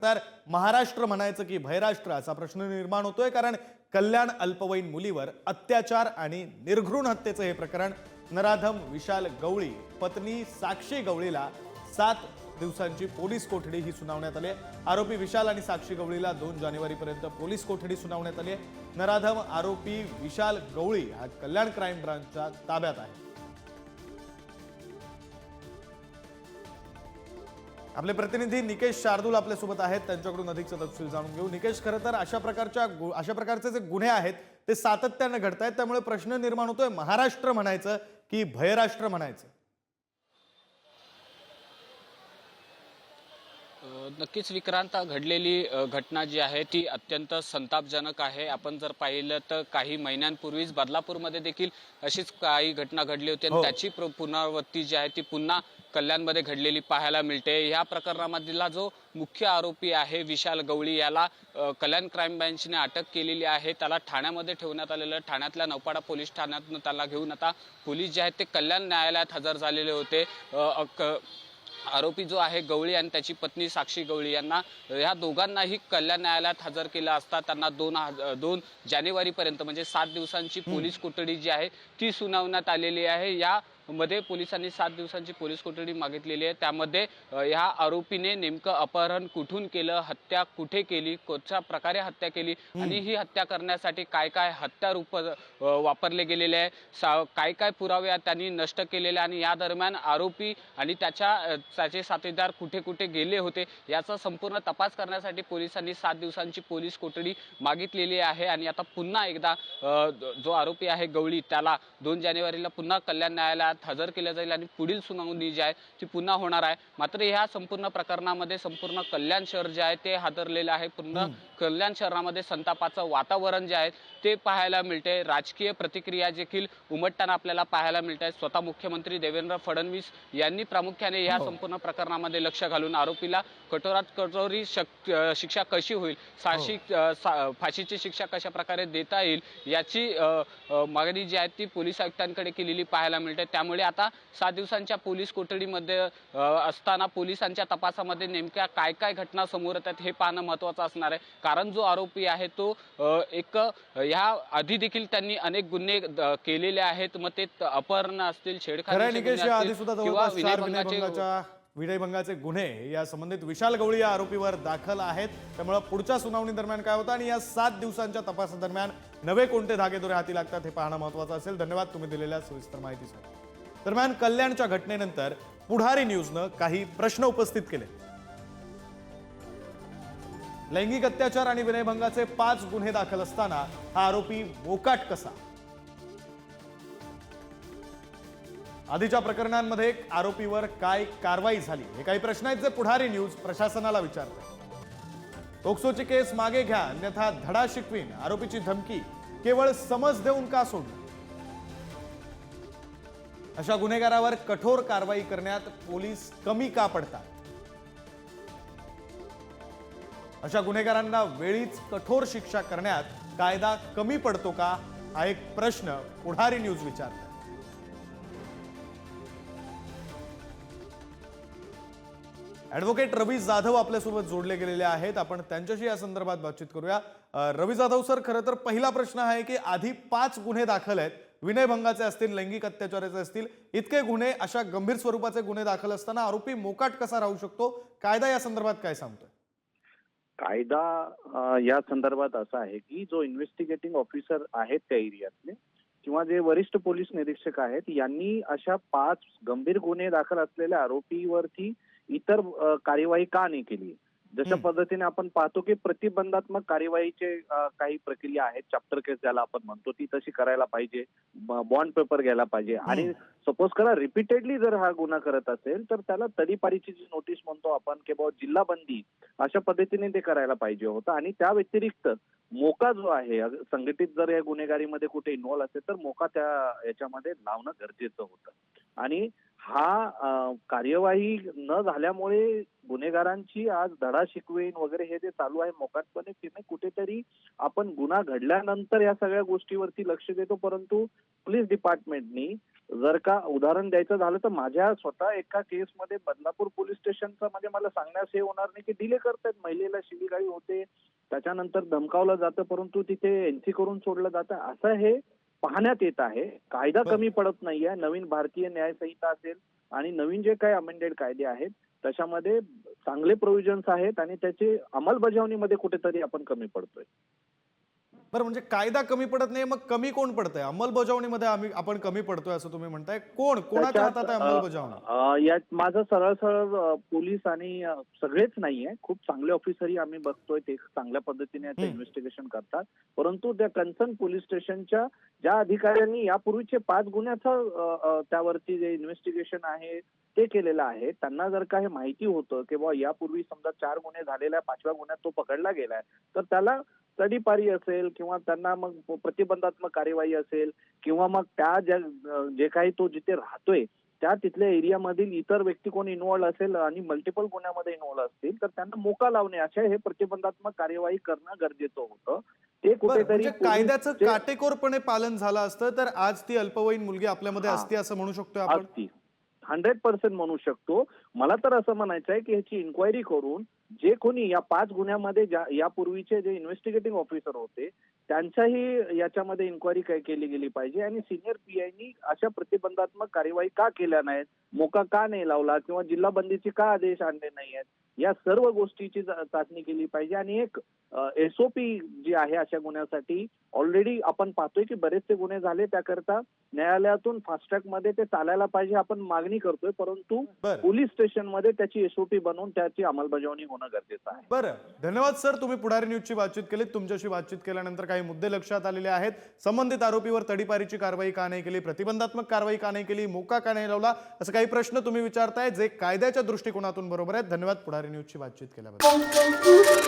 तर महाराष्ट्र म्हणायचं की भयराष्ट्र असा प्रश्न निर्माण होतोय, कारण कल्याण अल्पवयीन मुलीवर अत्याचार आणि निर्घृण हत्येचं हे प्रकरण नराधम विशाल गवळी पत्नी साक्षी गवळीला 7 दिवसांची पोलीस कोठडी ही सुनावण्यात आली आहे। आरोपी विशाल आणि साक्षी गवळीला 2 जानेवारीपर्यंत पोलीस कोठडी सुनावण्यात आली आहे। नराधम आरोपी विशाल गवळी हा कल्याण क्राईम ब्रांचच्या ताब्यात आहे। आपले प्रतिनिधी निकेश शार्दूल आपल्या सोबत आहेत, त्यांच्याकडून अधिकचा तपशील जाणून घेऊ। निकेश, खरं तर अशा प्रकारचे जे गुन्हे आहेत ते सातत्याने घडतायत, त्यामुळे प्रश्न निर्माण होतोय महाराष्ट्र म्हणायचं की भयराष्ट्र म्हणायचं? नक्कीच विक्रांत, घडलेली घटना जी आहे ती अत्यंत संतापजनक आहे। आपण जर पाहिलं तर काही महिन्यांपूर्वीच बदलापूरमध्ये देखील अशीच काही घटना घडली होती आणि त्याची पुनरावृत्ती जी आहे ती पुन्हा कल्याणमध्ये घडलेली पाहायला मिळते। या प्रकरणामधला जो मुख्य आरोपी आहे विशाल गवळी, याला कल्याण क्राईम ब्रांचने अटक केलेली आहे। त्याला ठाण्यामध्ये ठेवण्यात आलेलं, ठाण्यातल्या नौपाडा पोलीस ठाण्यातून त्याला घेऊन आता पोलीस जे आहेत ते कल्याण न्यायालयात हजर झालेले होते। आरोपी जो आहे गवळी आणि त्याची पत्नी साक्षी गवळी यांना, या दोघांनाही कल्याण न्यायालयात हजर केलं असता त्यांना 2 जानेवारीपर्यंत म्हणजे 7 दिवसांची पोलीस कोठडी जी आहे ती सुनावण्यात आलेली आहे। यामध्ये पोलिसांनी 7 दिवसांची पोलीस कोठडी मागितलेली आहे। त्यामध्ये या आरोपीने नेमकं अपहरण कुठून केलं, हत्या कुठे केली, कोणत्या प्रकारे हत्या केली आणि ही हत्या करण्यासाठी काय काय हत्यारूप वापरले गेलेले आहे, काय काय पुरावे त्यांनी नष्ट केलेले आणि या दरम्यान आरोपी आणि त्याचे साथीदार कुठे कुठे गेले होते याचा संपूर्ण तपास करण्यासाठी पोलिसांनी 7 दिवसांची पोलीस कोठडी मागितलेली आहे। आणि आता पुन्हा एकदा जो आरोपी आहे गवळी त्याला 2 जानेवारीला पुन्हा कल्याण न्यायालयात हजर केलं जाईल आणि पुढील सुनावणी जी आहे ती पुन्हा होणार आहे। मात्र ह्या संपूर्ण प्रकरणामध्ये संपूर्ण कल्याण शहर जे आहे ते हादरलेलं आहे। पूर्ण कल्याण शहरामध्ये संतापाचं वातावरण जे आहे ते पाहायला मिळते। राजकीय प्रतिक्रिया देखील उमटताना आपल्याला पाहायला मिळते। स्वतः मुख्यमंत्री देवेंद्र फडणवीस यांनी प्रामुख्याने या संपूर्ण प्रकरणामध्ये लक्ष घालून आरोपीला कठोरात कठोर शिक्षा कशी होईल, फाशीची शिक्षा कशा प्रकारे देता येईल याची मागणी जी आहे ती पोलीस आयुक्तांकडे केलेली पाहायला मिळते। त्यामुळे आता 7 दिवसांच्या पोलीस कोठडीमध्ये असताना पोलिसांच्या तपासामध्ये नेमक्या काय काय घटना समोर येतात हे पाहणं महत्त्वाचं असणार आहे। कारण जो आरोपी आहे तो या आधी देखील त्यांनी अनेक गुन्हे केलेले आहेत। मग ते अपहरण असतील, विनयभंगाचे गुन्हे या संबंधित विशाल गवळी या आरोपीवर दाखल आहेत। त्यामुळे पुढच्या सुनावणी दरम्यान काय होतं आणि या 7 दिवसांच्या तपासादरम्यान नवे कोणते धागेदोरे हाती लागतात हे पाहणं महत्त्वाचं असेल। धन्यवाद तुम्ही दिलेल्या सविस्तर माहितीसाठी। दरम्यान कल्याणच्या घटनेनंतर पुढारी न्यूजनं काही प्रश्न उपस्थित केले। लैंगिक अत्याचार आणि विनयभंगाचे 5 गुन्हे दाखल असताना हा आरोपी मोकाट कसा? आधीच्या प्रकरणांमध्ये आरोपीवर काय कारवाई झाली, हे काही प्रश्न आहेत जे पुढारी न्यूज प्रशासनाला विचारते। पोक्सोची केस मागे घ्या अन्यथा धडा शिकवीन, आरोपीची धमकी, केवळ समज देऊन का सोडलं? अशा गुन्हेगारावर कठोर कारवाई करण्यात पोलीस कमी का पडतात? अशा गुन्हेगारांना वेळीच कठोर शिक्षा करण्यात कायदा कमी पडतो का, हा एक प्रश्न पुढारी न्यूज विचारते। ॲडव्होकेट रवी जाधव आपल्यासोबत जोडले गेलेले आहेत, आपण त्यांच्याशी या संदर्भात बातचीत करूया। रवी जाधव सर, खरं तर पहिला प्रश्न आहे की आधी 5 गुन्हे दाखल आहेत, विनयभंगाचे असतील, लैंगिक अत्याचाराचे असतील, इतके गुन्हे, अशा गंभीर स्वरूपाचे गुन्हे दाखल असताना आरोपी मोकाट कसा राहू शकतो? कायदा या संदर्भात काय सांगतोय? कायदा या संदर्भात असा आहे की जो इन्व्हेस्टिगेटिंग ऑफिसर आहेत त्या एरियातले किंवा जे वरिष्ठ पोलीस निरीक्षक आहेत यांनी अशा 5 गंभीर गुन्हे दाखल असलेल्या आरोपीवरती इतर कार्यवाही का नाही केली? जशा पद्धतीने आपण पाहतो की प्रतिबंधात्मक कार्यवाहीचे काही प्रक्रिया आहेत, चॅप्टर केस ज्याला आपण म्हणतो ती तशी करायला पाहिजे, बॉन्ड पेपर घ्यायला पाहिजे आणि सपोज करा रिपीटेडली जर हा गुन्हा करत असेल तर त्याला तडीपारीची जी नोटीस म्हणतो आपण की बाबा जिल्हा बंदी, अशा पद्धतीने ते करायला पाहिजे होतं। आणि त्या व्यतिरिक्त मोका जो आहे, संघटित जर या गुन्हेगारीमध्ये कुठे इन्व्हॉल्व असेल तर मोका त्या याच्यामध्ये लावणं गरजेचं होतं। आणि हा कार्यवाही न झाल्यामुळे गुन्हेगारांची आज धडा शिकवेन वगैरे हे जे चालू आहे मोकाटपणे फिरणे, कुठेतरी आपण गुन्हा घडल्यानंतर या सगळ्या गोष्टीवरती लक्ष देतो, परंतु पोलीस डिपार्टमेंटनी जर का उदाहरण द्यायचं झालं तर माझ्या स्वतः एका केसमध्ये बदलापूर पोलीस स्टेशनचा म्हणजे मला सांगण्यास हे होणार नाही की डिले करतायत, महिलेला शिवीगाळी होते, त्याच्यानंतर धमकावलं जातं, परंतु तिथे एनसी करून सोडलं जातं, असं हे पाहण्यात येत आहे. कायदा कमी पडत नाहीये. नवीन भारतीय न्याय संहिता असेल आणि नवीन जे काही अमेंडेड कायदे आहेत त्याच्यामध्ये चांगले प्रोव्हिजन्स आहेत आणि त्याची अंमलबजावणीमध्ये कुठेतरी आपण कमी पडतोय. बरं, म्हणजे कायदा कमी पडत नाही, मग कमी कोण पडतंय? अंमलबजावणीमध्ये आपण कमी पडतोय असं तुम्ही म्हणताय. कोणाच्या त्याच्यात हातात आहे अंमलबजावणी? यात माझं सरळ सरळ पोलीस आणि सगळेच नाहीये, खूप चांगले ऑफिसरही आम्ही बघतोय, ते चांगल्या पद्धतीने याचं इन्व्हेस्टिगेशन करतात. परंतु त्या कन्सर्न पोलीस स्टेशनच्या ज्या अधिकाऱ्यांनी यापूर्वीचे 5 गुन्ह्याचं त्यावरती जे इन्व्हेस्टिगेशन आहे ते केलेलं आहे, त्यांना जर का हे माहिती होतं की बुवा यापूर्वी समजा 4 गुन्हे झालेल्या 5व्या गुन्ह्यात तो पकडला गेलाय, तर त्याला तडीपारी असेल किंवा त्यांना मग प्रतिबंधात्मक कार्यवाही असेल किंवा मग त्या जे काही तो जिथे राहतोय त्या तिथल्या एरियामधील इतर व्यक्ती कोणी इन्व्हॉल्व असेल आणि मल्टिपल गुन्ह्यामध्ये इन्व्हॉल्व असतील तर त्यांना मोका लावणे अशा हे प्रतिबंधात्मक कार्यवाही करणं गरजेचं होतं. ते बरं, कुठेतरी म्हणजे कायद्याचं काटेकोरपणे पालन झालं असतं तर आज ती अल्पवयीन मुलगी आपल्यामध्ये असती असं म्हणू शकतो आपण? असती 100% म्हणू शकतो. मला तर असं म्हणायचं आहे की ह्याची इन्क्वायरी करून जे कोणी या 5 गुन्ह्यामध्ये यापूर्वीचे जे इन्व्हेस्टिगेटिंग ऑफिसर होते त्यांच्याही याच्यामध्ये इन्क्वायरी काय केली गेली पाहिजे आणि सिनियर पीआयनी अशा प्रतिबंधात्मक कार्यवाही का केल्या नाहीत, मोका का नाही लावला किंवा जिल्हा बंदीचे का आदेश आणले नाही आहेत, या सर्व गोष्टीची चाचणी केली पाहिजे. आणि एक एसओपी जी आहे अशा गुन्ह्यासाठी ऑलरेडी आपण पाहतोय की बरेचसे गुन्हे झाले, त्याकरता न्यायालयातून फास्ट ट्रॅक मध्ये ते चालायला पाहिजे आपण मागणी करतोय, परंतु पोलीस स्टेशनमध्ये त्याची एसओपी बनवून त्याची अंमलबजावणी होणं गरजेचं आहे. बरं, धन्यवाद सर, तुम्ही पुढारी न्यूजची बातचीत केली. तुमच्याशी बातचीत केल्यानंतर काही मुद्दे लक्षात आलेले आहेत. संबंधित आरोपीवर तडीपारीची कारवाई का नाही केली, प्रतिबंधात्मक कारवाई का नाही केली, मोका का नाही लावला, असं काही प्रश्न तुम्ही विचारताय जे कायद्याच्या दृष्टिकोनातून बरोबर आहेत. धन्यवाद पुढारी न्यूजची बातचीत केल्याबद्दल.